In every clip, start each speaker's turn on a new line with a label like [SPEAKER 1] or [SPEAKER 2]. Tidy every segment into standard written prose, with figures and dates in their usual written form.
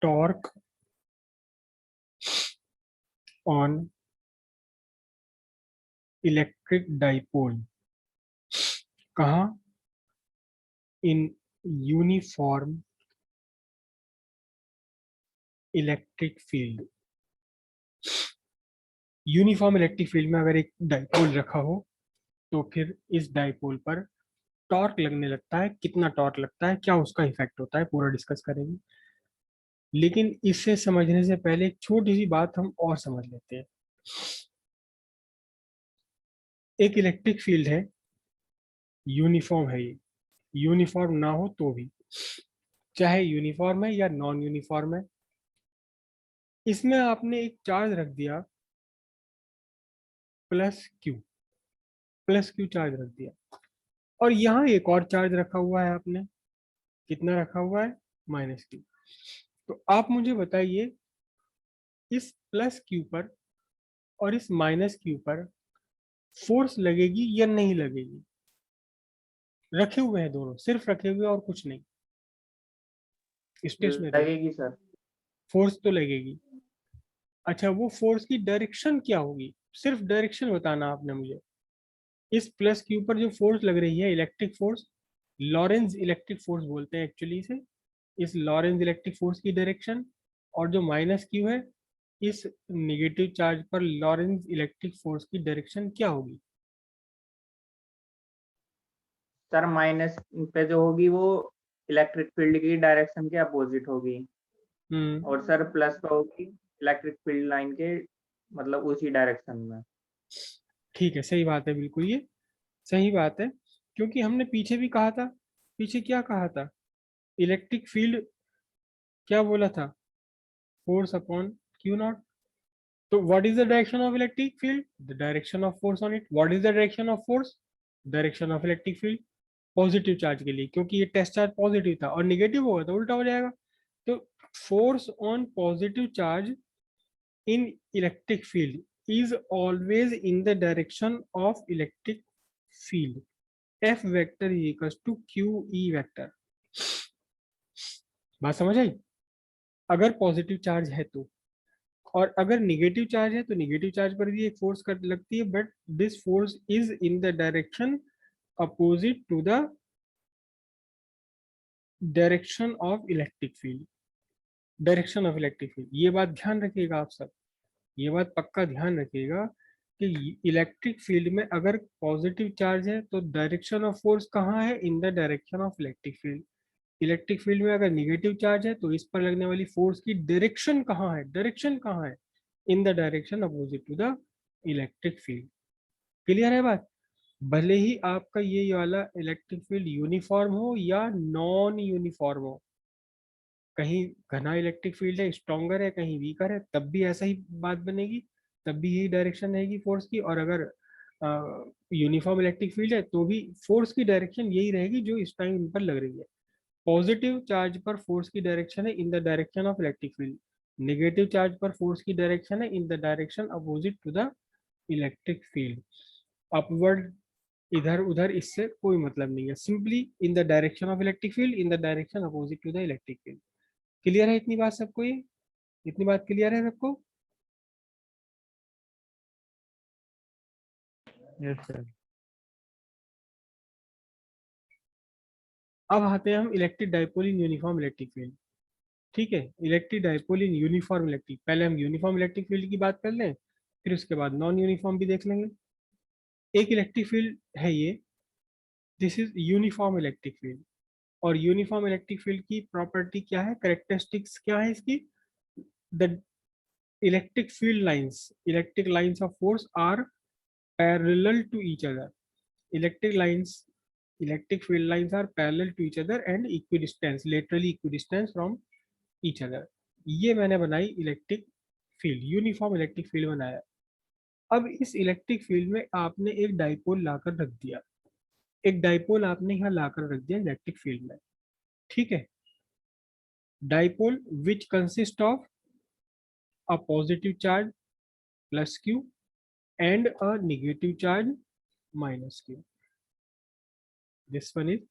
[SPEAKER 1] torque on electric dipole. कहाँ? In uniform electric field. Uniform electric field में अगर एक डाइपोल रखा हो तो फिर इस डाइपोल पर टॉर्क लगने लगता है. कितना टॉर्क लगता है, क्या उसका इफेक्ट होता है, पूरा डिस्कस करेंगे. लेकिन इसे समझने से पहले एक छोटी सी बात हम और समझ लेते हैं. एक इलेक्ट्रिक फील्ड है, यूनिफॉर्म है. ये यूनिफॉर्म ना हो तो भी, चाहे यूनिफॉर्म है या नॉन यूनिफॉर्म है, इसमें आपने एक चार्ज रख दिया plus Q. Plus Q charge रख दिया और यहाँ एक और चार्ज रखा हुआ है आपने. कितना रखा हुआ है? Minus Q. तो आप मुझे बताइए, इस प्लस क्यू पर और इस माइनस क्यू पर फोर्स लगेगी या नहीं लगेगी? रखे हुए हैं दोनों, सिर्फ रखे हुए और कुछ नहीं, स्टेशनरी.
[SPEAKER 2] लगेगी सर।
[SPEAKER 1] फोर्स तो लगेगी. अच्छा, वो फोर्स की डायरेक्शन क्या होगी? सिर्फ डायरेक्शन बताना आपने मुझे. इस प्लस क्यू पर जो फोर्स लग रही है, electric force, Lorentz electric force बोलते हैं एक्चुअली इसे. इस लॉरेंज इलेक्ट्रिक फोर्स की डायरेक्शन, और जो माइनस क्यू है, इस निगेटिव चार्ज पर लॉरेंज इलेक्ट्रिक फोर्स की डायरेक्शन क्या होगी?
[SPEAKER 2] सर माइनस पे जो होगी वो इलेक्ट्रिक फील्ड की डायरेक्शन के अपोजिट होगी,
[SPEAKER 1] हम्म.
[SPEAKER 2] और सर प्लस पे होगी इलेक्ट्रिक फील्ड लाइन के मतलब उसी डायरेक्शन में।
[SPEAKER 1] ठीक है, सही बात है, बिल्कुल ये सही बात है. क्योंकि हमने पीछे भी कहा था. पीछे क्या कहा था? इलेक्ट्रिक फील्ड क्या बोला था? Force upon q naught. तो what is the direction of electric field? The direction of force on it. What is the direction of force? Direction of electric field. Positive charge के लिए, क्योंकि ये test charge positive था, और negative होगा तो उल्टा हो जाएगा. तो force on positive charge in electric field is always in the direction of electric field. F vector is equals to q e vector. बात समझ आई? अगर पॉजिटिव चार्ज है तो, और अगर निगेटिव चार्ज है तो निगेटिव चार्ज पर भी एक फोर्स कर लगती है, but this force is in the direction opposite to the direction of electric field. Direction of electric field, ये बात ध्यान रखिएगा आप सब. ये बात पक्का ध्यान रखिएगा कि इलेक्ट्रिक फील्ड में अगर पॉजिटिव चार्ज है तो डायरेक्शन ऑफ फोर्स कहाँ है? In the direction of electric field. Electric field में अगर निगेटिव चार्ज है तो इस पर लगने वाली फोर्स की डायरेक्शन कहाँ है? डायरेक्शन कहाँ है? In the direction opposite to the electric field. Clear है बात? भले ही आपका ये वाला इलेक्ट्रिक फील्ड यूनिफॉर्म हो या नॉन यूनिफॉर्म हो, कहीं घना इलेक्ट्रिक फील्ड है, स्ट्रॉन्गर है, कहीं वीकर है, तब भी ऐसा ही बात बनेगी. तब भी यही डायरेक्शन रहेगी फोर्स की. और अगर यूनिफॉर्म इलेक्ट्रिक फील्ड है तो भी फोर्स की डायरेक्शन यही रहेगी जो इस टाइम इन पर लग रही है. पॉजिटिव चार्ज पर फोर्स की डायरेक्शन है in the direction of electric field. Negative charge पर फोर्स की डायरेक्शन है in the direction opposite to the electric field. Upward, इधर उधर, इससे कोई मतलब नहीं है. Simply in the direction of electric field, in the direction opposite to the electric field. Clear है इतनी बात सबको? ये इतनी बात क्लियर है सबको?
[SPEAKER 3] Yes sir.
[SPEAKER 1] अब आते हैं हम electric dipole in uniform electric field. ठीक है, electric dipole in uniform electric, पहले हम यूनिफॉर्म इलेक्ट्रिक फील्ड की बात कर लें, फिर उसके बाद नॉन यूनिफॉर्म भी देख लेंगे. एक इलेक्ट्रिक फील्ड है ये, this is uniform electric field. और यूनिफॉर्म इलेक्ट्रिक फील्ड की प्रॉपर्टी क्या है, करेक्टरिस्टिक्स क्या है इसकी? The electric field lines, electric lines of force are parallel to each other. Electric lines, electric field lines are parallel to each other and equidistant, laterally equidistant from each other. ये मैंने बनाई electric field, uniform electric field बनाया. अब इस electric field में आपने एक dipole लाकर रख दिया. एक डाइपोल आपने यहाँ लाकर रख दिया इलेक्ट्रिक फील्ड में. ठीक है. Dipole which consist of a positive charge plus q and a negative charge minus q. This one is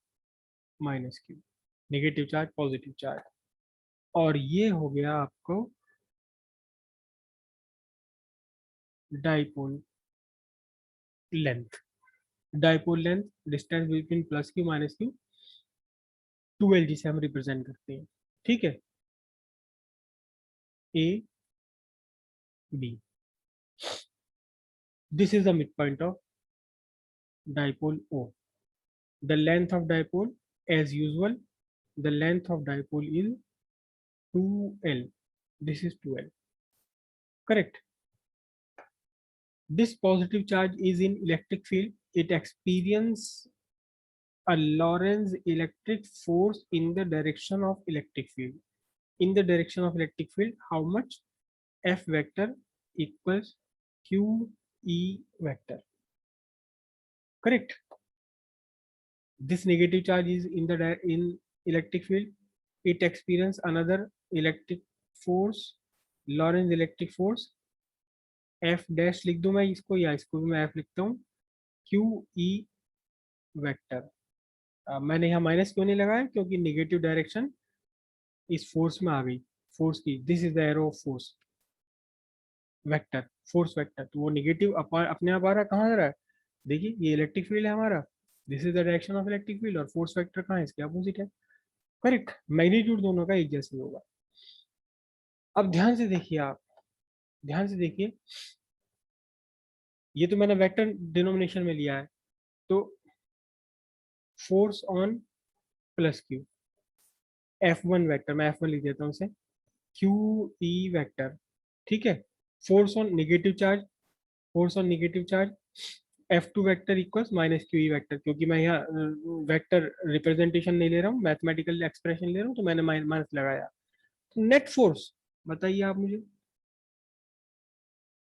[SPEAKER 1] minus q. Negative charge, positive charge. और ये हो गया आपको dipole length. Dipole length distance between plus q minus q 2l जिसे हम represent करते हैं। ठीक है, A B, this is the mid point of dipole O. The length of dipole, as usual, the length of dipole is 2l. This is 2l. Correct. This positive charge is in electric field. It experiences a Lorentz electric force in the direction of electric field. In the direction of electric field, how much? F vector equals Q E vector. Correct. This negative charge is in electric field. It experiences another electric force, Lorentz electric force. F dash लिख दूं मैं इसको, या इसको भी मैं F लिखता हूँ, Q E वेक्टर। मैंने यहाँ माइनस क्यों नहीं लगाया, क्योंकि नेगेटिव डायरेक्शन इस फोर्स में आ गई, फोर्स की, this is the arrow of force vector, force vector, तो वो नेगेटिव अपने आप आ रहा है, कहाँ आ रहा है, देखिए ये इलेक्ट्रिक फील्ड है हमारा, this is the direction of electric field, और फोर्स वेक्टर कहाँ है, इसके अपोजिट है। करेक्ट, मैग्नीट्यूड दोनों का एक जैसे होगा। अब ध्यान से देखिए, आप ध्यान से देखिए, ये तो मैंने वेक्टर डिनोमिनेशन में लिया है, तो force on plus Q, F1 vector, मैं F1 लिख देता हूँ उसे, क्यू ई वेक्टर, ठीक है। Force on negative charge, force on negative charge F2 vector equals minus Q E vector, क्योंकि मैं यहाँ वेक्टर रिप्रेजेंटेशन नहीं ले रहा हूँ, मैथमेटिकल एक्सप्रेशन ले रहा हूँ, तो मैंने माइनस लगाया। तो नेट फोर्स बताइए आप मुझे,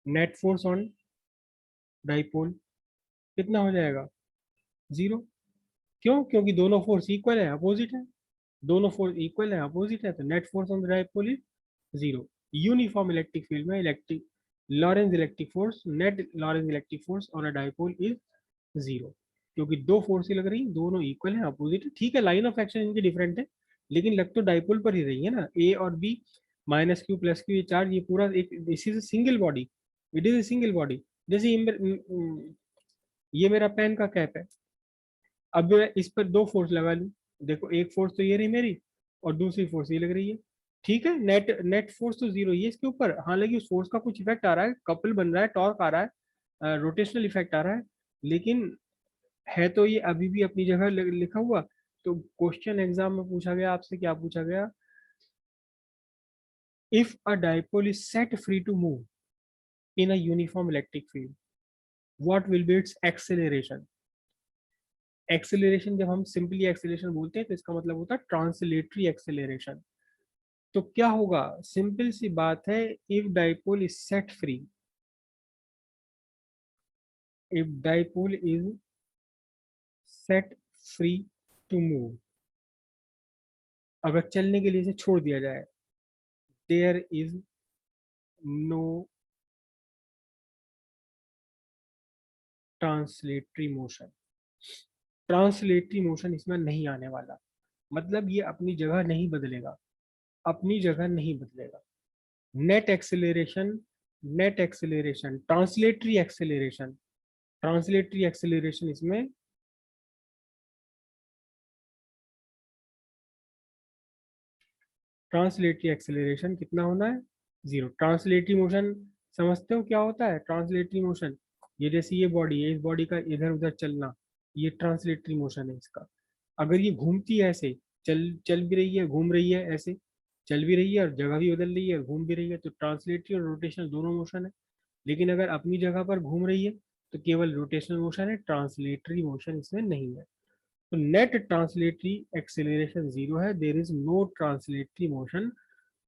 [SPEAKER 1] नेट फोर्स ऑन डाइपोल कितना हो जाएगा, जीरो। क्यों, क्योंकि दोनों फोर्स इक्वल है, अपोजिट है, दोनों फोर्स इक्वल है, अपोजिट है, तो net force on the dipole is zero. Uniform electric field में electric Lorentz electric force, net Lorentz electric force on a dipole is zero, क्योंकि दो फोर्स लग रही, दोनों इक्वल है, अपोजिट है, ठीक है, लाइन ऑफ एक्शन इनकी डिफरेंट है, लेकिन लग तो डाइपोल पर ही रही है ना, ए और B, minus q plus q, ये चार्ज, ये पूरा एक, this is single body, it is a single body. जैसे ये मेरा पेन का कैप है, अब मैं इस पर दो फोर्स लगा लूं, देखो एक फोर्स तो ये रही मेरी, और दूसरी फोर्स ये लग रही है, ठीक है, नेट नेट फोर्स तो जीरो ही है इसके ऊपर, हालांकि उस फोर्स का कुछ इफेक्ट आ रहा है, कपल बन रहा है, टॉर्क आ रहा है, रोटेशनल इफेक्ट आ रहा है, लेकिन है तो ये अभी भी अपनी जगह लिखा हुआ। तो क्वेश्चन एग्जाम में पूछा गया आपसे, क्या पूछा गया, if a dipole is set free to move in a uniform electric field, what will be its acceleration. Acceleration, जब हम सिंपली एक्सेलरेशन बोलते हैं तो इसका मतलब होता है ट्रांसलेटरी एक्सेलरेशन। तो क्या होगा, सिंपल सी बात है, if dipole is set free, if dipole is set free to move, अगर चलने के लिए इसे छोड़ दिया जाए, there is no translatory motion, translatory motion इसमें नहीं आने वाला, मतलब ये अपनी जगह नहीं बदलेगा, अपनी जगह नहीं बदलेगा। Net acceleration, net acceleration, translatory acceleration, translatory acceleration इसमें ट्रांसलेटरी एक्सेलरेशन कितना होना है, जीरो। ट्रांसलेटरी मोशन समझते हो क्या होता है, ट्रांसलेटरी मोशन, ये जैसे ये बॉडी है, इस बॉडी का इधर उधर चलना, ये ट्रांसलेटरी मोशन है इसका। अगर ये घूमती है ऐसे, चल चल भी रही है, घूम रही है, ऐसे चल भी रही है और जगह भी बदल रही है, घूम भी रही है, तो ट्रांसलेटरी और रोटेशनल दोनों मोशन है। लेकिन अगर अपनी जगह पर घूम रही है तो केवल रोटेशनल मोशन है, ट्रांसलेटरी मोशन इसमें नहीं है। तो नेट ट्रांसलेटरी एक्सेलरेशन जीरो है, there is no translatory motion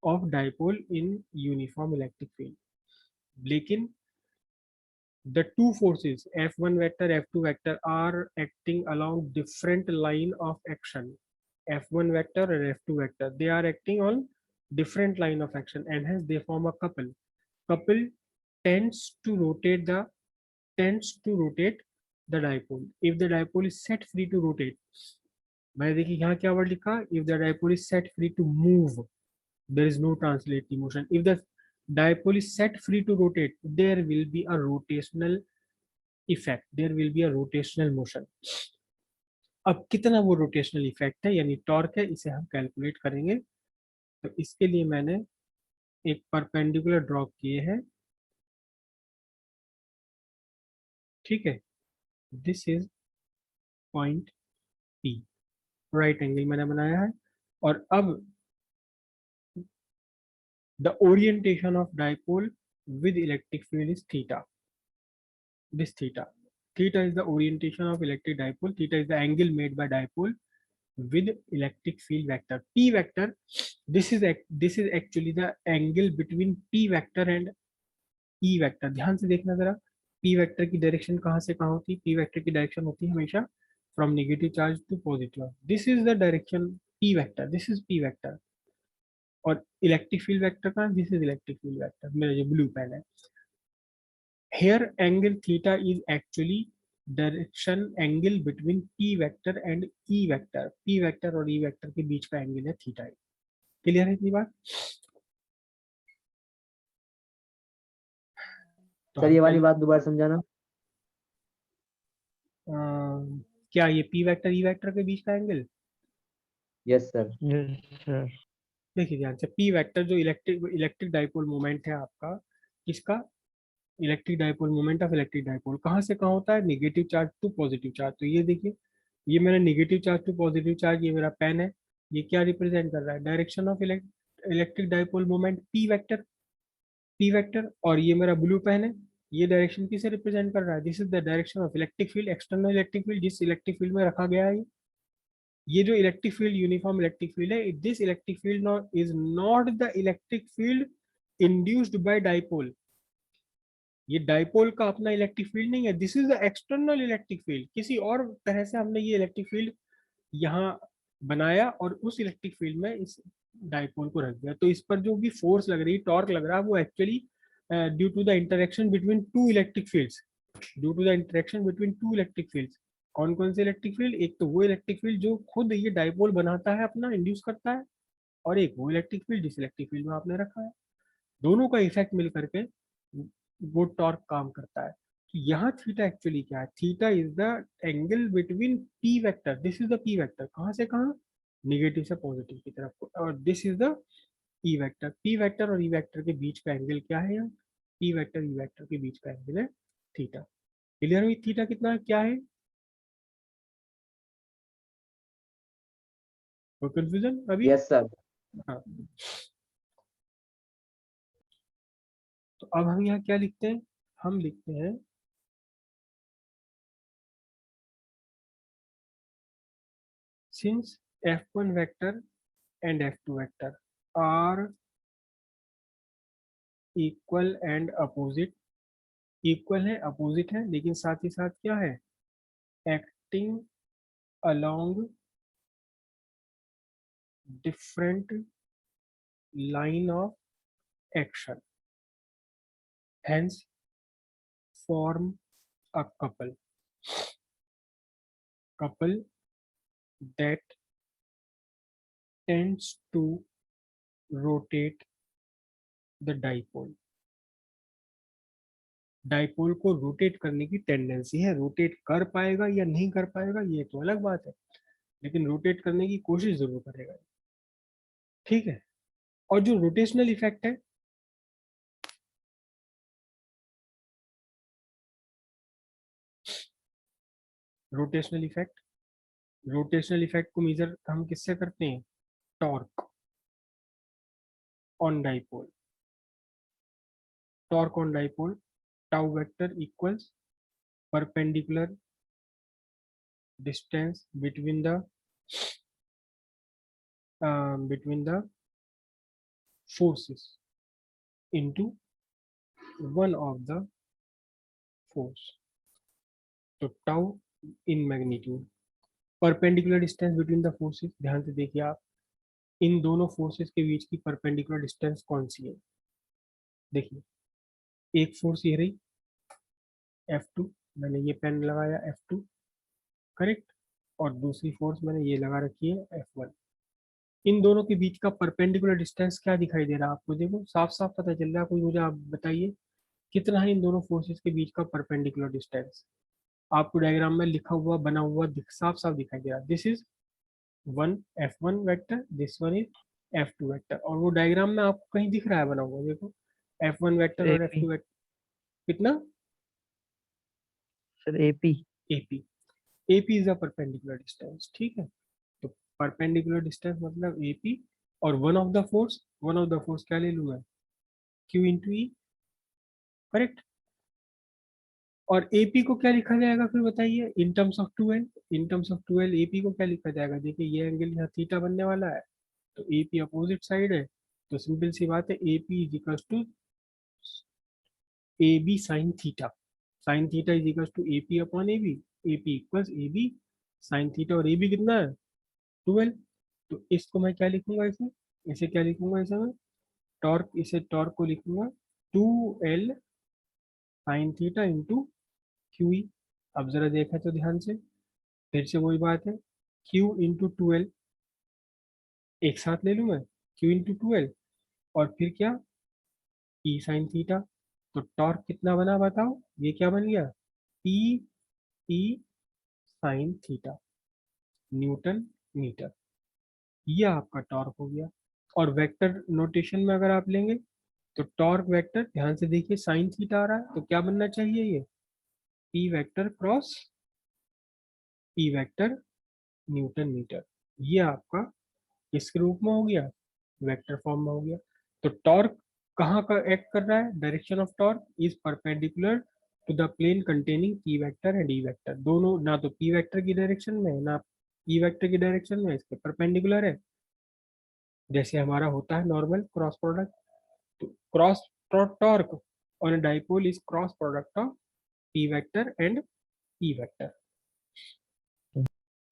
[SPEAKER 1] of dipole in uniform electric field. लेकिन the two forces F1 vector, F2 vector are acting along different line of action. F1 vector and F2 vector, they are acting on different line of action, and hence they form a couple. Couple tends to rotate the dipole. If the dipole is set free to rotate, मैं देखिए यहाँ क्या word लिखा, if the dipole is set free to move, there is no translating motion. If the dipole is set free to rotate, there will be a rotational effect, there will be a rotational motion. अब कितना वो rotational effect है यानी torque है, इसे हम calculate करेंगे। तो इसके लिए मैंने एक परपेंडिकुलर ड्रॉ किए हैं, ठीक है। This is point P, right angle मैंने बनाया है। और अब the orientation of dipole with electric field is theta, this theta. Theta is the orientation of electric dipole. Theta is the angle made by dipole with electric field vector. P vector, this is actually the angle between P vector and E vector. ध्यान से देखना जरा, P vector की direction कहाँ से कहाँ होती है? P vector की डायरेक्शन होती है हमेशा from negative charge to positive. This is the direction P vector. This is P vector. और इलेक्ट्रिक फील्ड वेक्टर का, this is electric field vector, मेरा जो ब्लू पेन है। Here angle theta is actually direction angle between P vector and E vector. P vector और E vector के बीच का angle है थीटा। क्लियर है इतनी बात? तो
[SPEAKER 3] सर ये वाली बात दोबारा समझाना।
[SPEAKER 1] क्या ये P वेक्टर E वेक्टर के बीच का angle?
[SPEAKER 3] Yes sir.
[SPEAKER 4] Yes sir.
[SPEAKER 1] देखिए ध्यान से, P वेक्टर जो इलेक्ट्रिक डाइपोल मोमेंट है आपका, किसका? Electric dipole moment of electric dipole कहाँ से कहाँ होता है? Negative charge to positive charge. तो ये देखिए, ये मेरा negative charge to positive charge, ये मेरा पेन है, ये क्या रिप्रेजेंट कर रहा है? Direction of electric dipole moment P vector. और ये मेरा ब्लू पेन है, ये डायरेक्शन किसे रिप्रेजेंट कर रहा है? This is the direction of electric field, external electric field, जिस इलेक्ट्रिक फील्ड में रखा गया है। ये जो electric field uniform electric field है, this electric field is not the electric field induced by dipole. ये डाइपोल का अपना इलेक्ट्रिक फील्ड नहीं है, this is the external electric field. किसी और तरह से हमने ये इलेक्ट्रिक फील्ड यहाँ बनाया और उस इलेक्ट्रिक फील्ड में इस डाइपोल को रख दिया। तो इस पर जो भी फोर्स लग रही है, टॉर्क लग रहा है, वो actually due to the interaction between two electric fields, due to the interaction between two electric fields. कौन कौन से इलेक्ट्रिक फील्ड? एक तो वो इलेक्ट्रिक फील्ड जो खुद ये डाइपोल बनाता है, अपना इंड्यूस करता है, और एक वो इलेक्ट्रिक फील्ड जिस इलेक्ट्रिक फील्ड में आपने रखा है। दोनों का इफेक्ट मिल करके वो टॉर्क काम करता है। तो यहाँ थीटा एक्चुअली क्या है? Theta is the angle between P vector, this is the P vector, कहाँ से कहाँ? नेगेटिव से पॉजिटिव की तरफ, और this is the E vector. P vector और ई वेक्टर के बीच का एंगल क्या है? यहाँ पी वेक्टर ई वेक्टर के बीच का एंगल है थीटा। क्लियर हुई? थीटा कितना क्या है? कोई कंफ्यूजन अभी?
[SPEAKER 3] Yes sir.
[SPEAKER 1] हाँ, तो अब हम यहाँ क्या लिखते हैं? हम लिखते हैं since f1 vector and f2 vector are equal and opposite, equal है, अपोजिट है, लेकिन साथ ही साथ क्या है? Acting along different line of action, hence form a couple that tends to rotate the dipole. Dipole को रोटेट करने की टेंडेंसी है, रोटेट कर पाएगा या नहीं कर पाएगा ये तो अलग बात है, लेकिन रोटेट करने की कोशिश जरूर करेगा, ठीक है। और जो रोटेशनल इफेक्ट है, रोटेशनल इफेक्ट को मेजर हम किससे करते हैं? Torque on dipole. Torque on dipole, tau vector equals perpendicular distance between the forces into one of the force. तो tau in magnitude, perpendicular distance between the forces. ध्यान से देखिए आप, इन दोनों फोर्सेस के बीच की परपेंडिकुलर डिस्टेंस कौन सी है? देखिए, एक फोर्स ये रही F2, मैंने ये पेन लगाया F2, करेक्ट, और दूसरी फोर्स मैंने ये लगा रखी है F1। इन दोनों के बीच का परपेंडिकुलर डिस्टेंस क्या दिखाई दे रहा है आपको? देखो साफ साफ पता चल रहा है, कोई मुझे आप बताइए कितना है इन दोनों फोर्सेस के बीच का परपेंडिकुलर डिस्टेंस? आपको डायग्राम में लिखा हुआ बना हुआ साफ साफ दिखाई दे रहा है। This is one F1 vector, this one is F2 vector, और वो डायग्राम में आपको कहीं दिख रहा है बना हुआ? देखो F1 वेक्टर और
[SPEAKER 4] AP
[SPEAKER 1] F2 वेक्टर कितना?
[SPEAKER 4] Sir AP
[SPEAKER 1] AP। AP is the perpendicular distance, ठीक है। तो परपेंडिकुलर डिस्टेंस मतलब AP, और one of the force, one of the force क्या ले लूँ मैं? Q इंटू ई, करेक्ट। और AP को क्या लिखा जाएगा फिर बताइए? In terms of 2L, in terms of 2L AP को क्या लिखा जाएगा? देखिए ये एंगल यहाँ थीटा बनने वाला है, तो AP अपोजिट साइड है, तो सिंपल सी बात है AP is equal to AB sine theta. Sine theta is equal to AP upon AB, AP equals AB sine theta, और AB कितना है? 12। तो इसको मैं क्या लिखूंगा? इसे इसे क्या लिखूंगा? इसे मैं टॉर्क, इसे टॉर्क को लिखूंगा 2L sine theta into QE। अब जरा देखा तो ध्यान से, फिर से वही बात है, Q इंटू 2L एक साथ ले लूँ मैं, Q इंटू 2L, और फिर क्या? E sine theta. तो टॉर्क कितना बना बताओ? ये क्या बन गया? P E sine theta newton metre. ये आपका टॉर्क हो गया। और वेक्टर नोटेशन में अगर आप लेंगे तो टॉर्क वेक्टर, ध्यान से देखिए साइन थीटा आ रहा है, तो क्या बनना चाहिए? ये P vector cross P vector newton metre. ये आपका किसके रूप में हो गया? वेक्टर फॉर्म में हो गया। तो टॉर्क कहाँ का एक्ट कर रहा है? Direction of torque is perpendicular to the plane containing P vector and E vector. दोनों ना तो P वेक्टर की डायरेक्शन में है ना E वेक्टर की डायरेक्शन में, इसके परपेंडिकुलर है, जैसे हमारा होता है नॉर्मल क्रॉस प्रोडक्ट। तो cross torque on a dipole is cross product of P vector and E vector.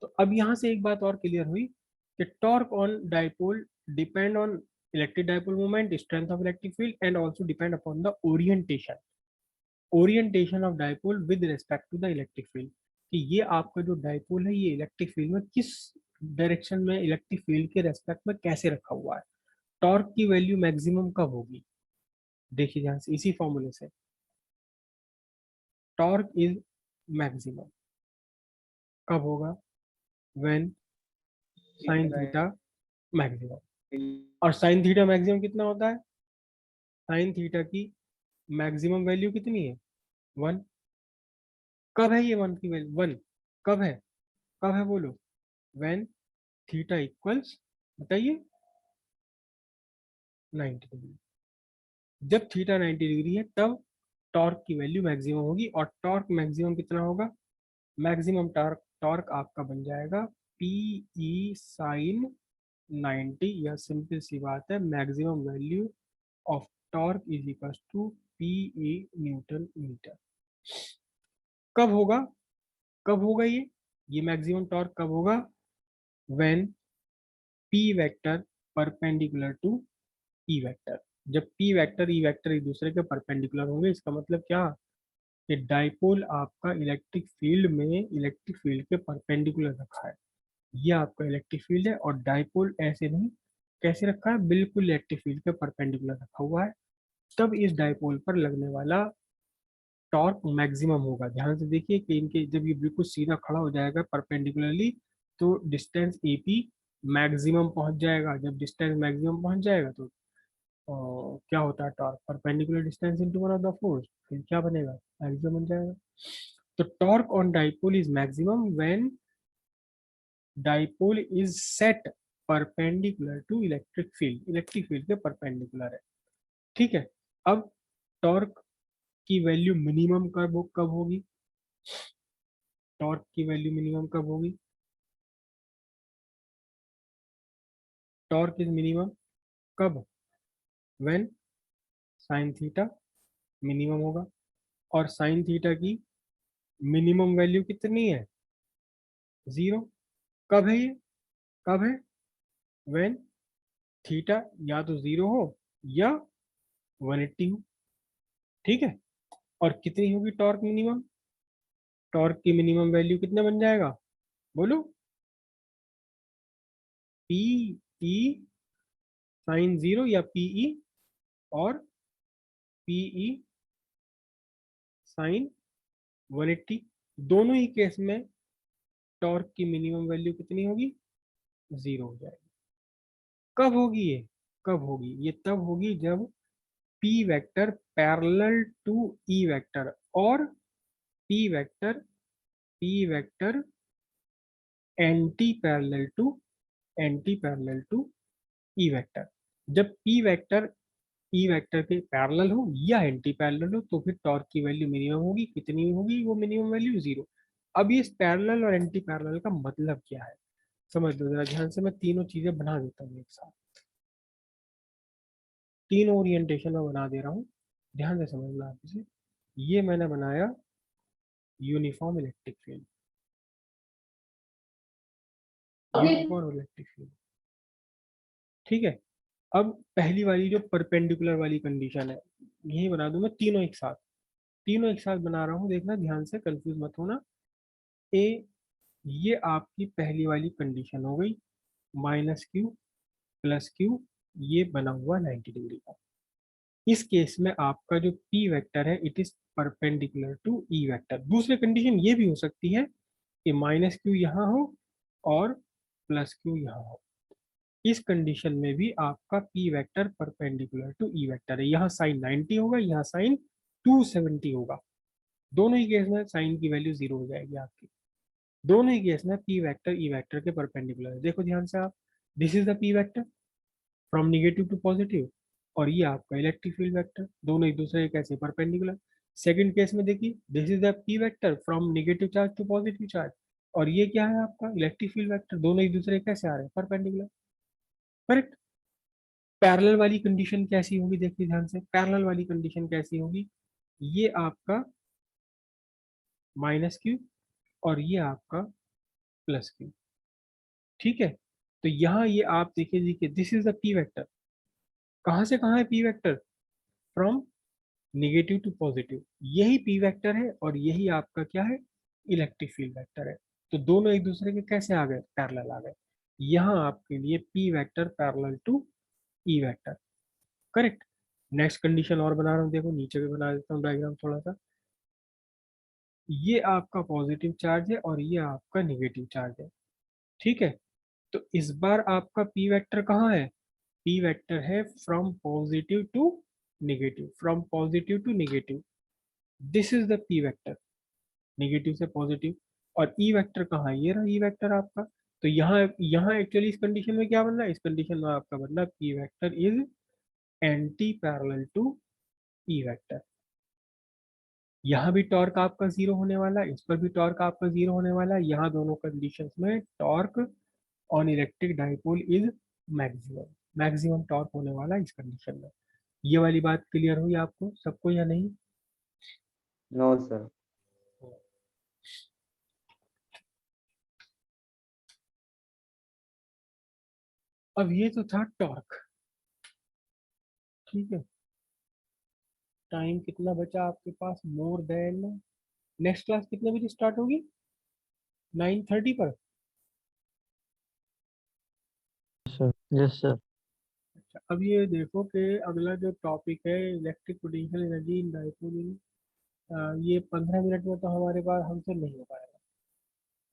[SPEAKER 1] तो अब यहाँ से एक बात और क्लियर हुई कि torque on dipole depend on electric dipole moment, strength of electric field, and also depend upon the orientation of dipole with respect to the electric field, कि ये आपका जो डाइपोल है ये इलेक्ट्रिक फील्ड में किस डायरेक्शन में इलेक्ट्रिक फील्ड के रेस्पेक्ट में कैसे रखा हुआ है। टॉर्क की वैल्यू मैक्सिमम कब होगी? देखिए ध्यान से इसी फॉर्मूले से, टॉर्क इज मैक्सिमम कब होगा? When sine theta maximum. और साइन थीटा मैक्सिमम कितना होता है? साइन थीटा की मैक्सिमम वैल्यू कितनी है? 1। कब है ये 1 की वैल्यू? 1 कब है? कब है बोलो? व्हेन थीटा इक्वल्स, बताइए, 90 डिग्री। जब थीटा 90 डिग्री है तब टॉर्क की वैल्यू मैक्सिमम होगी। और टॉर्क मैक्सिमम कितना होगा? मैक्सिमम टॉर्क टॉर्क आपका बन जाएगा पी ई साइन 90, या सिंपल सी बात है maximum value of torque is equal to P E newton metre. कब होगा? कब होगा ये मैक्सिमम टॉर्क कब होगा? When P vector perpendicular to E vector. जब पी वेक्टर ई वेक्टर एक दूसरे के परपेंडिकुलर होंगे, इसका मतलब क्या? कि डाइपोल आपका इलेक्ट्रिक फील्ड में इलेक्ट्रिक फील्ड के परपेंडिकुलर रखा है। ये आपका इलेक्ट्रिक फील्ड है, और डाइपोल ऐसे नहीं, कैसे रखा है? बिल्कुल इलेक्ट्रिक फील्ड के परपेंडिकुलर रखा हुआ है। तब इस डाइपोल पर लगने वाला टॉर्क मैक्सिमम होगा। ध्यान से देखिए कि इनके जब ये बिल्कुल सीधा खड़ा हो जाएगा परपेंडिकुलरली, तो डिस्टेंस AP मैक्सिमम पहुंच जाएगा। जब डिस्टेंस मैक्सिमम पहुंच जाएगा तो क्या होता है? Torque perpendicular distance into one of the force, फिर क्या बनेगा? मैक्सिमम बन जाएगा। तो torque on dipole is maximum when dipole is set perpendicular to electric field के परपेंडिकुलर है, ठीक है। अब टॉर्क की वैल्यू मिनिमम कब होगी? टॉर्क की वैल्यू मिनिमम कब होगी? टॉर्क इज मिनिमम कब? व्हेन साइन थीटा मिनिमम होगा। और साइन थीटा की मिनिमम वैल्यू कितनी है? 0। कब है ये? कब है? व्हेन थीटा या तो 0 हो या 180 हो, ठीक है। और कितनी होगी टॉर्क मिनिमम? टॉर्क की मिनिमम वैल्यू कितना बन जाएगा? बोलो। P ई साइन 0 या पीई और पीई साइन 180, दोनों ही केस में टॉर्क की मिनिमम वैल्यू कितनी होगी? 0 हो जाएगी। कब होगी ये? कब होगी ये? तब होगी जब p vector parallel to e vector और p vector anti parallel to e vector. जब p वेक्टर e वेक्टर के पैरेलल हो या एंटी पैरेलल हो तो फिर टॉर्क की वैल्यू मिनिमम होगी। कितनी होगी वो मिनिमम वैल्यू? 0। अब इस पैरेलल और एंटी पैरेलल का मतलब क्या है समझ लो जरा ध्यान से। मैं तीनों चीजें बना देता हूँ एक साथ, तीन ओरिएंटेशन में बना दे रहा हूँ, ध्यान से समझना आप इसे। ये मैंने बनाया uniform electric field, uniform electric field, ठीक है। अब पहली वाली जो परपेंडिकुलर वाली कंडीशन है, यही बना दूं मैं तीनों एक साथ, तीनों एक साथ बना रहा हूँ, देखना ध्यान से, कंफ्यूज मत होना। ए, ये आपकी पहली वाली कंडीशन हो गई, माइनस क्यू प्लस क्यू, ये बना हुआ 90 डिग्री का। इस केस में आपका जो पी वेक्टर है it is perpendicular to E vector. दूसरी कंडीशन ये भी हो सकती है कि माइनस क्यू यहाँ हो और प्लस क्यू यहाँ हो। इस कंडीशन में भी आपका P vector perpendicular to E vector है। यहाँ साइन 90 होगा, यहाँ साइन 270 होगा। दोनों ही केस में साइन की वैल्यू 0 हो जाएगी आपकी। दोनों ही केस में पी वेक्टर ई वेक्टर के परपेंडिकुलर है। देखो ध्यान से आप, this is the P vector from negative to positive, और ये आपका इलेक्ट्रिक फील्ड वेक्टर, दोनों एक दूसरे के कैसे परपेंडिकुलर। सेकंड केस में देखिए, this is the P vector from negative charge to positive charge, और ये क्या है आपका इलेक्ट्रिक फील्ड वेक्टर, दोनों एक दूसरे के कैसे आ रहे हैं? परपेंडिकुलर। करेक्ट। पैरेलल वाली कंडीशन कैसी होगी? देखिए ध्यान से, पैरेलल वाली कंडीशन कैसी होगी? ये आपका माइनस क्यू और ये आपका प्लस क्यू, ठीक है। तो यहाँ ये आप देखिए, देखिए this is the P vector, कहाँ से कहाँ है P vector? From negative to positive, यही पी वेक्टर है और यही आपका क्या है? इलेक्ट्रिक फील्ड वेक्टर है। तो दोनों एक दूसरे के कैसे आ गए? पैरेलल आ गए। यहाँ आपके लिए P vector parallel to E vector, correct. Next condition और बना रहा हूँ, देखो नीचे भी बना देता हूँ डायग्राम थोड़ा सा। ये आपका पॉजिटिव चार्ज है और ये आपका निगेटिव चार्ज है, ठीक है। तो इस बार आपका पी वेक्टर कहाँ है? पी वेक्टर है from positive to negative, from positive to negative, this is the P vector, negative से पॉजिटिव। और ई वेक्टर कहाँ है? ये रहा ई वेक्टर आपका। तो यहाँ यहाँ एक्चुअली इस कंडीशन में क्या बनना है? इस कंडीशन में आपका बनना P vector is anti parallel to E vector. यहाँ भी टॉर्क आपका 0 होने वाला है, इस पर भी टॉर्क आपका 0 होने वाला है। यहाँ दोनों कंडीशंस में torque on electric dipole is maximum, maximum torque होने वाला है इस कंडीशन में। ये वाली बात क्लियर हुई आपको सबको या नहीं?
[SPEAKER 3] No sir.
[SPEAKER 1] अब ये तो था टॉर्क, ठीक है। टाइम कितना बचा आपके पास? More than. नेक्स्ट क्लास कितने बजे स्टार्ट होगी? 9:30 पर?
[SPEAKER 4] Yes sir.
[SPEAKER 1] अच्छा, अब ये देखो कि अगला जो टॉपिक है electric potential energy in dipole, ये 15 मिनट में तो हमारे पास हमसे नहीं हो पाएगा,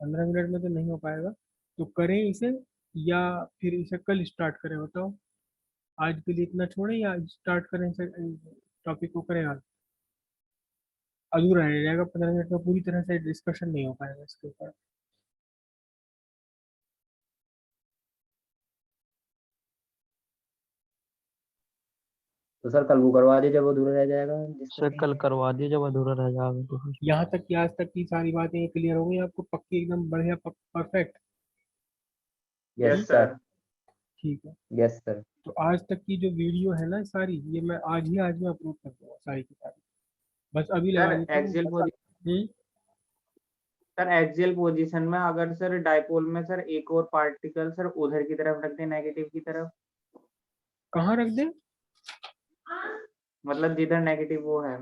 [SPEAKER 1] 15 मिनट में तो नहीं हो पाएगा। तो करें इसे या फिर इसे कल स्टार्ट करें, बताओ। आज के लिए इतना छोड़ें या स्टार्ट करें इसे, टॉपिक को करें आज? अधूरा रह जाएगा, 15 मिनट में पूरी तरह से डिस्कशन नहीं हो पाएगा इसके ऊपर।
[SPEAKER 3] तो सर कल वो करवा दीजिए, वो अधूरा रह जाएगा
[SPEAKER 4] सर
[SPEAKER 3] डिस्कशन।
[SPEAKER 4] कल करवा दिए जब अधूरा रह जाएगा तो फिर।
[SPEAKER 1] यहाँ तक की आज तक की सारी बातें क्लियर हो गई आपको? पक्की एकदम बढ़िया, perfect?
[SPEAKER 3] Yes
[SPEAKER 2] yes
[SPEAKER 3] sir.
[SPEAKER 2] Sir.
[SPEAKER 1] ठीक है।
[SPEAKER 3] Yes sir.
[SPEAKER 1] तो आज तक की जो वीडियो है ना सारी, ये मैं आज में अपलोड कर दूंगा सारी की सारी। बस अभी लगा
[SPEAKER 2] सर
[SPEAKER 1] देता हूँ।
[SPEAKER 2] एक्सियल पोजीशन में अगर सर डाइपोल में सर एक और पार्टिकल सर उधर की तरफ रख दे, नेगेटिव की तरफ,
[SPEAKER 1] कहाँ रख दे?
[SPEAKER 2] मतलब जिधर नेगेटिव वो है।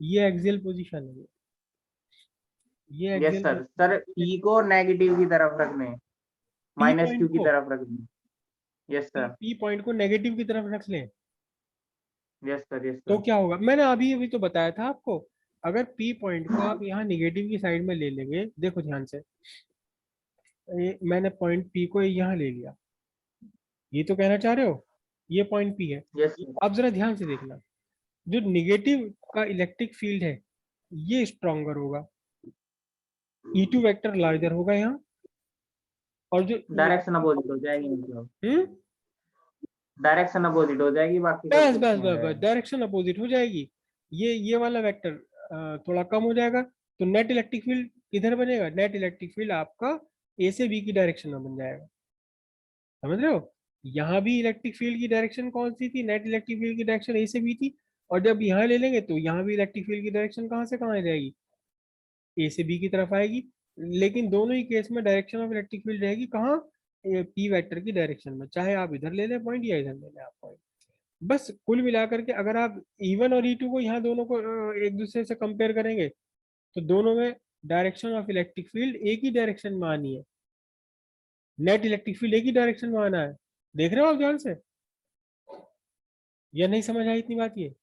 [SPEAKER 1] ये एक्सियल पोजीशन है। ये
[SPEAKER 2] यस
[SPEAKER 1] एक्सियल
[SPEAKER 2] सर। सर ई को नेगेटिव की तरफ रखने, माइनस
[SPEAKER 1] पॉइंट
[SPEAKER 2] क्यू की
[SPEAKER 1] को
[SPEAKER 2] तरफ रखने। Yes sir.
[SPEAKER 1] पी पॉइंट को नेगेटिव की तरफ रख लें
[SPEAKER 2] यस सर। यस
[SPEAKER 1] तो
[SPEAKER 2] सर।
[SPEAKER 1] क्या होगा, मैंने अभी अभी तो बताया था आपको। अगर पी पॉइंट को आप यहाँ निगेटिव की साइड में ले लेंगे, देखो ध्यान से, मैंने पॉइंट पी को यहाँ ले लिया, ये तो कहना चाह रहे हो ये पॉइंट पी है।
[SPEAKER 2] Yes sir.
[SPEAKER 1] अब जरा ध्यान से देखना, जो निगेटिव का इलेक्ट्रिक फील्ड है ये स्ट्रॉन्गर होगा, E2 वेक्टर लार्जर होगा यहाँ, और जो
[SPEAKER 2] डायरेक्शन अपोजिट हो जाएगी, मतलब
[SPEAKER 1] हम्म
[SPEAKER 2] डायरेक्शन अपोजिट हो जाएगी, बाकी सब
[SPEAKER 1] बस
[SPEAKER 2] कुछ
[SPEAKER 1] बस
[SPEAKER 2] हो
[SPEAKER 1] बस बस
[SPEAKER 2] जाएगा।
[SPEAKER 1] डायरेक्शन अपोजिट हो जाएगी। ये वाला वेक्टर थोड़ा कम हो जाएगा, तो नेट इलेक्ट्रिक फील्ड किधर बनेगा, नेट इलेक्ट्रिक फील्ड आपका ए से बी की डायरेक्शन में बन जाएगा। समझ रहे हो, यहाँ भी इलेक्ट्रिक फील्ड की डायरेक्शन कौन सी थी, नेट इलेक्ट्रिक फील्ड की डायरेक्शन ए से बी थी, और जब यहाँ ले लेंगे तो यहाँ भी इलेक्ट्रिक फील्ड की डायरेक्शन कहाँ से कहाँ आ जाएगी, ए से बी की तरफ आएगी। लेकिन दोनों ही केस में डायरेक्शन ऑफ इलेक्ट्रिक फील्ड रहेगी कहाँ, पी वेक्टर की डायरेक्शन में, चाहे आप इधर ले लें पॉइंट या इधर ले लें आप पॉइंट। बस कुल मिलाकर के अगर आप E1 और E2 को यहाँ दोनों को एक दूसरे से कंपेयर करेंगे तो दोनों में डायरेक्शन ऑफ इलेक्ट्रिक फील्ड एक ही डायरेक्शन में आनी है, नेट इलेक्ट्रिक फील्ड एक ही डायरेक्शन में आना है। देख रहे हो आप ध्यान से, या नहीं समझ आई इतनी बात ये।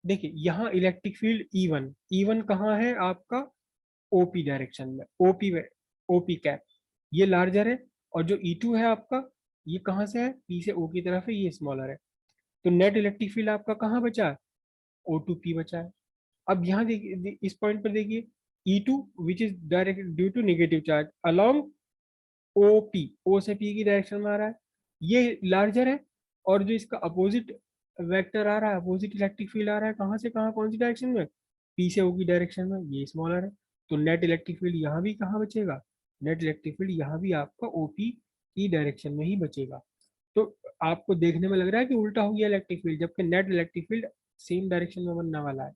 [SPEAKER 1] देखिए यहाँ इलेक्ट्रिक फील्ड E1 कहाँ है आपका, ओपी डायरेक्शन में, ओपी कैप, ये लार्जर है, और जो E2 है आपका ये कहाँ से है, पी से ओ की तरफ है, ये स्मॉलर है। तो नेट इलेक्ट्रिक फील्ड आपका कहाँ बचा है, O2P बचा है। अब यहाँ देखिए इस पॉइंट पर देखिए, E2 which is direct due to negative charge along OP, O से P की डायरेक्शन में आ रहा है, ये लार्जर है, और जो इसका अपोजिट वेक्टर आ रहा है, अपोजिट इलेक्ट्रिक फील्ड आ रहा है कहाँ से कहाँ, कौन सी डायरेक्शन में, P से O की डायरेक्शन में, ये स्मॉलर है। तो नेट इलेक्ट्रिक फील्ड यहाँ भी कहाँ बचेगा, नेट इलेक्ट्रिक फील्ड यहाँ भी आपका OP की डायरेक्शन में ही बचेगा। तो आपको देखने में लग रहा है कि उल्टा हो गया इलेक्ट्रिक फील्ड, जबकि net electric field same direction में बनने वाला है,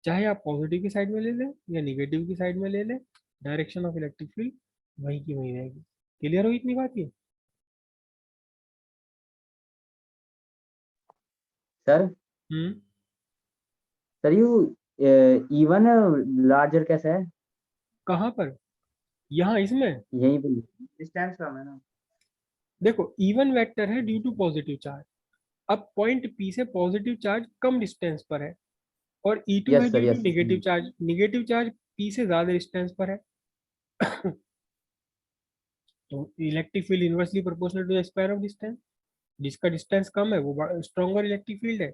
[SPEAKER 1] चाहे आप पॉजिटिव की साइड में ले लें या निगेटिव की साइड में ले लें, डायरेक्शन ऑफ इलेक्ट्रिक फील्ड वही की वही रहेगी। क्लियर हो इतनी बात ये।
[SPEAKER 3] Sir
[SPEAKER 1] hmm
[SPEAKER 3] sir you E1 larger कैसे है?
[SPEAKER 1] कहाँ पर, यहाँ इसमें
[SPEAKER 3] यहीं पे।
[SPEAKER 2] डिस्टेंस कम है ना।
[SPEAKER 1] देखो E1 वेक्टर है ड्यू टू पॉजिटिव चार्ज, अब पॉइंट P से पॉजिटिव चार्ज कम डिस्टेंस पर है, और E2 है
[SPEAKER 3] yes sir,
[SPEAKER 1] due to
[SPEAKER 3] yes.
[SPEAKER 1] Negative charge P से ज्यादा डिस्टेंस पर है। तो electric field inversely proportional to the square of distance, जिसका डिस्टेंस कम है वो स्ट्रॉन्गर इलेक्ट्रिक फील्ड है,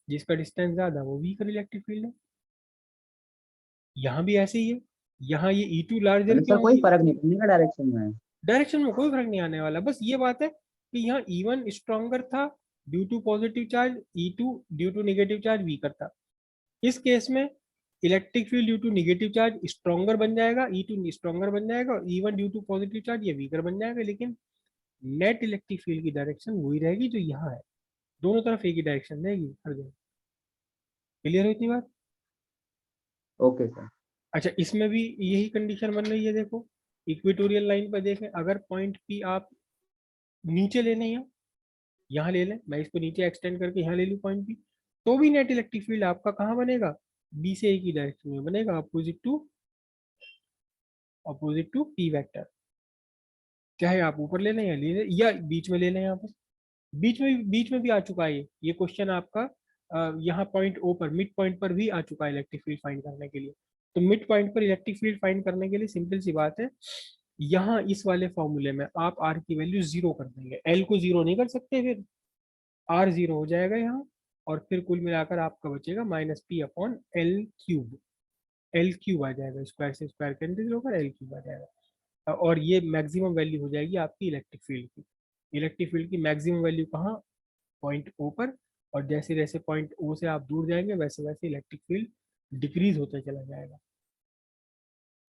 [SPEAKER 1] जिसका डिस्टेंस ज्यादा वो वीकर इलेक्ट्रिक फील्ड है। यहाँ भी ऐसे ही है, यहाँ ये E2 लार्जर
[SPEAKER 3] मतलब
[SPEAKER 1] क्यों
[SPEAKER 3] सर
[SPEAKER 1] हो
[SPEAKER 3] कोई
[SPEAKER 1] गया,
[SPEAKER 3] फर्क नहीं पड़ेगा डायरेक्शन में?
[SPEAKER 1] डायरेक्शन में कोई फर्क नहीं आने वाला, बस ये बात है कि यहाँ E1 स्ट्रॉन्गर था due to positive charge, E2 due to negative charge weaker था। इस केस में electric field due to negative charge stronger बन जाएगा, E2 स्ट्रॉन्गर बन जाएगा, और E1 due to positive charge ये वीकर बन जाएगा, लेकिन नेट इलेक्ट्रिक फील्ड की डायरेक्शन वही रहेगी जो यहाँ है, दोनों तरफ एक ही डायरेक्शन रहेगी हर जगह। क्लियर हो इतनी बात।
[SPEAKER 3] Okay sir.
[SPEAKER 1] अच्छा इसमें भी यही कंडीशन बन रही है, देखो इक्वेटोरियल लाइन पर देखें, अगर पॉइंट पी आप नीचे ले लें, यहाँ ले लें, मैं इसको नीचे एक्सटेंड करके यहाँ ले लूँ पॉइंट पी, तो भी नेट इलेक्ट्रिक फील्ड आपका कहाँ बनेगा, बी से ए की डायरेक्शन में बनेगा, अपोजिट टू पी वेक्टर। चाहे आप ऊपर ले लें या ले लें या बीच में ले लें, यहाँ पर बीच में भी आ चुका है ये क्वेश्चन आपका, यहाँ पॉइंट ओ पर मिड पॉइंट पर भी आ चुका है इलेक्ट्रिक फील्ड फाइंड करने के लिए। तो मिड पॉइंट पर इलेक्ट्रिक फील्ड फाइंड करने के लिए सिंपल सी बात है, यहाँ इस वाले फॉर्मूले में आप आर की वैल्यू जीरो कर देंगे, एल को जीरो नहीं कर सकते, फिर आर जीरो हो जाएगा यहाँ, और फिर कुल मिलाकर आपका बचेगा -P/L क्यूब, एल क्यूब आ जाएगा, स्क्वायर से स्क्वायर कैंसिल होकर एल क्यूब आ जाएगा, और ये मैक्सिमम वैल्यू हो जाएगी आपकी इलेक्ट्रिक फील्ड की। इलेक्ट्रिक फील्ड की मैक्सिमम वैल्यू कहाँ, पॉइंट ओ पर, और जैसे जैसे पॉइंट ओ से आप दूर जाएंगे वैसे वैसे इलेक्ट्रिक फील्ड डिक्रीज होते चला जाएगा।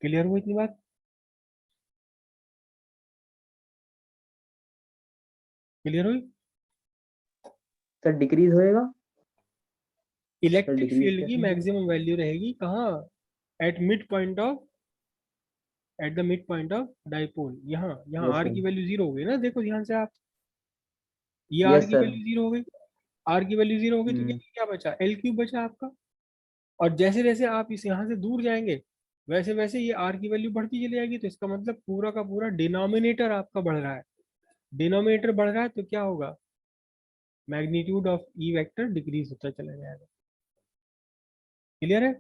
[SPEAKER 1] क्लियर हुई इतनी बात। क्लियर हुई।
[SPEAKER 3] सर डिक्रीज होएगा?
[SPEAKER 1] इलेक्ट्रिक
[SPEAKER 3] डिक्रीज
[SPEAKER 1] फील्ड की
[SPEAKER 3] कैसे?
[SPEAKER 1] मैक्सिमम वैल्यू रहेगी कहाँ, at the mid point of dipole, यहाँ यहाँ
[SPEAKER 3] यस
[SPEAKER 1] आर
[SPEAKER 3] सर।
[SPEAKER 1] की वैल्यू जीरो हो गई ना, देखो ध्यान से आप, ये आर
[SPEAKER 3] यस
[SPEAKER 1] की
[SPEAKER 3] सर।
[SPEAKER 1] वैल्यू जीरो हो गई, आर की वैल्यू जीरो हो गई तो
[SPEAKER 3] हम्म।
[SPEAKER 1] क्या बचा, एल क्यूब बचा आपका, और जैसे जैसे आप इस यहाँ से दूर जाएंगे वैसे वैसे ये r की वैल्यू बढ़ती चली जाएगी। तो इसका मतलब पूरा का पूरा डिनोमिनेटर आपका बढ़ रहा है। डिनोमिनेटर बढ़ रहा है तो क्या होगा, magnitude of E vector decrease होता चला जाएगा। क्लियर है?